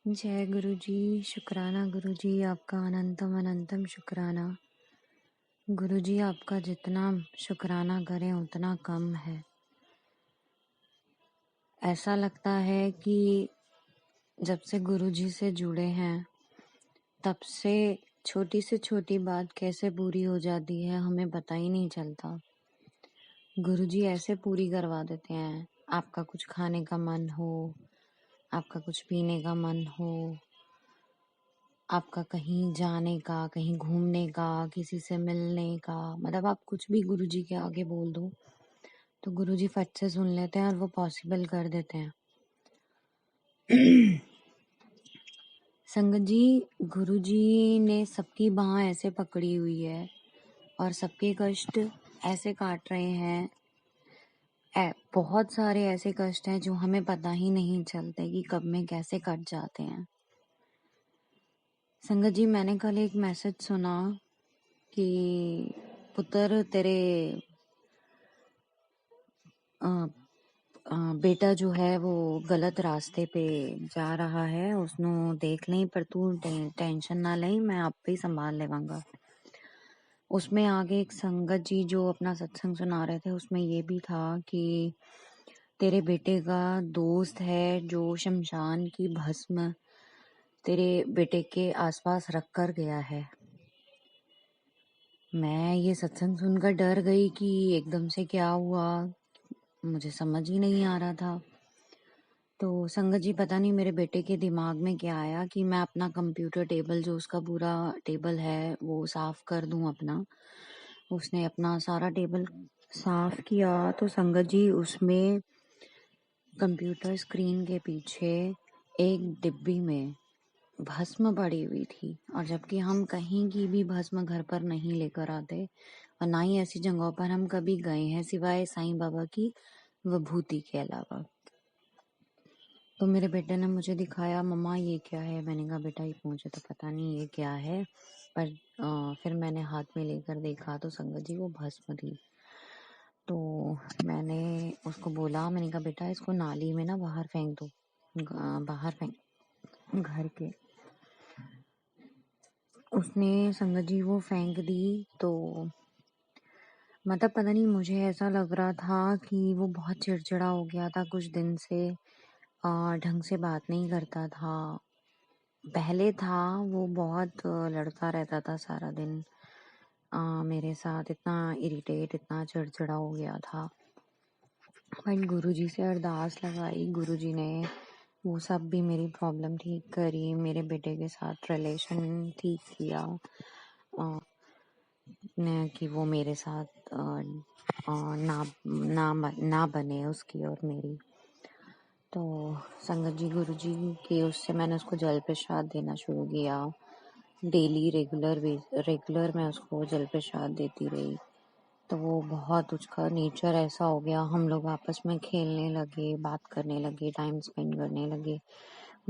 जय गुरु जी। शुक्राना गुरु जी, आपका अनंतम अनंतम शुक्राना। गुरु जी, आपका जितना शुक्राना करें उतना कम है। ऐसा लगता है कि जब से गुरु जी से जुड़े हैं तब से छोटी से छोटी बात कैसे पूरी हो जाती है हमें पता ही नहीं चलता। गुरु जी ऐसे पूरी करवा देते हैं। आपका कुछ खाने का मन हो, आपका कुछ पीने का मन हो, आपका कहीं जाने का, कहीं घूमने का, किसी से मिलने का, मतलब आप कुछ भी गुरुजी के आगे बोल दो तो गुरुजी फट से सुन लेते हैं और वो पॉसिबल कर देते हैं। संगत जी, गुरुजी ने सबकी बाह ऐसे पकड़ी हुई है और सबके कष्ट ऐसे काट रहे हैं। बहुत सारे ऐसे कष्ट हैं जो हमें पता ही नहीं चलते कि कब में कैसे कट जाते हैं। संगत जी, मैंने कल एक मैसेज सुना कि पुत्र तेरे बेटा जो है वो गलत रास्ते पे जा रहा है, उसनो देख लें पर तू टेंशन ना ले, मैं आप पे ही संभाल लेवांगा। उसमें आगे एक संगत जी जो अपना सत्संग सुना रहे थे उसमें ये भी था कि तेरे बेटे का दोस्त है जो शमशान की भस्म तेरे बेटे के आसपास रख कर गया है। मैं ये सत्संग सुनकर डर गई कि एकदम से क्या हुआ, मुझे समझ ही नहीं आ रहा था। तो संगत जी, पता नहीं मेरे बेटे के दिमाग में क्या आया कि मैं अपना कंप्यूटर टेबल जो उसका पूरा टेबल है वो साफ कर दूं अपना। उसने अपना सारा टेबल साफ किया तो संगत जी उसमें कंप्यूटर स्क्रीन के पीछे एक डिब्बी में भस्म पड़ी हुई थी, और जबकि हम कहीं की भी भस्म घर पर नहीं लेकर आते और ना ही ऐसी जगहों पर हम कभी गए हैं सिवाय साईं बाबा की विभूति के अलावा। तो मेरे बेटे ने मुझे दिखाया, मम्मा ये क्या है। मैंने कहा बेटा ये मुझे तो पता नहीं ये क्या है, पर फिर मैंने हाथ में लेकर देखा तो संगत जी वो भस्म थी। तो मैंने उसको बोला, मैंने कहा बेटा इसको नाली में ना बाहर फेंक दो, बाहर फेंक घर के। उसने संगत जी वो फेंक दी। तो मतलब पता नहीं, मुझे ऐसा लग रहा था कि वो बहुत चिड़चिड़ा हो गया था कुछ दिन से, ढंग से बात नहीं करता था। पहले था वो बहुत लड़ता रहता था सारा दिन मेरे साथ, इतना इरिटेट, इतना चिड़चिड़ा हो गया था। बट गुरुजी से अरदास लगाई, गुरुजी ने वो सब भी मेरी प्रॉब्लम ठीक करी, मेरे बेटे के साथ रिलेशन ठीक किया कि वो मेरे साथ ना बने उसकी और मेरी। तो संगत जी गुरुजी के उससे मैंने उसको जल प्रसाद देना शुरू किया। डेली रेगुलर मैं उसको जल प्रसाद देती रही। तो वो बहुत, उसका नेचर ऐसा हो गया, हम लोग आपस में खेलने लगे, बात करने लगे, टाइम स्पेंड करने लगे।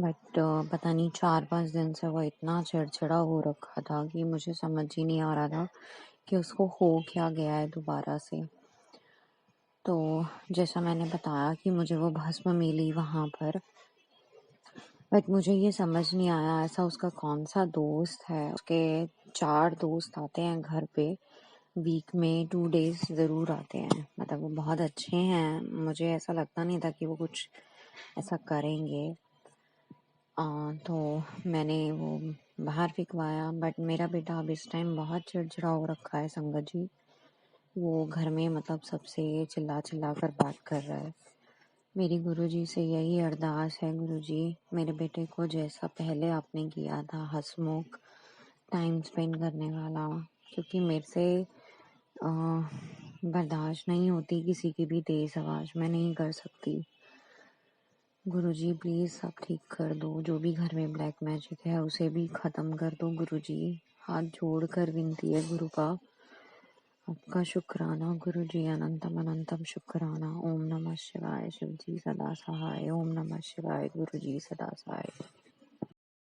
बट पता नहीं 4-5 दिन से वो इतना चिड़चिड़ा हो रखा था कि मुझे समझ ही नहीं आ रहा था कि उसको हो क्या गया है दोबारा से। तो जैसा मैंने बताया कि मुझे वो भस्म मिली वहाँ पर, बट मुझे ये समझ नहीं आया ऐसा उसका कौन सा दोस्त है। उसके 4 दोस्त आते हैं घर पे, वीक में 2 डेज ज़रूर आते हैं, मतलब वो बहुत अच्छे हैं। मुझे ऐसा लगता नहीं था कि वो कुछ ऐसा करेंगे। तो मैंने वो बाहर फेंकवाया। बट मेरा बेटा अब इस टाइम बहुत चिड़चिड़ा हो रखा है संगत जी। वो घर में मतलब सबसे चिल्ला चिल्ला कर बात कर रहा है। मेरी गुरुजी से यही अरदास है, गुरुजी मेरे बेटे को जैसा पहले आपने किया था, हंसमुख, टाइम स्पेंड करने वाला, क्योंकि मेरे से बर्दाश्त नहीं होती किसी की भी तेज आवाज़, मैं नहीं कर सकती। गुरुजी प्लीज़ सब ठीक कर दो, जो भी घर में ब्लैक मैजिक है उसे भी ख़त्म कर दो गुरुजी। हाथ जोड़ कर विनती है गुरु का, आपका शुक्राना गुरुजी, अनंतम अनंतम शुक्राना। ओम नमः शिवाय, शिव जी सदा सहाय। ओम नमः शिवाय, गुरुजी सदा सहाय।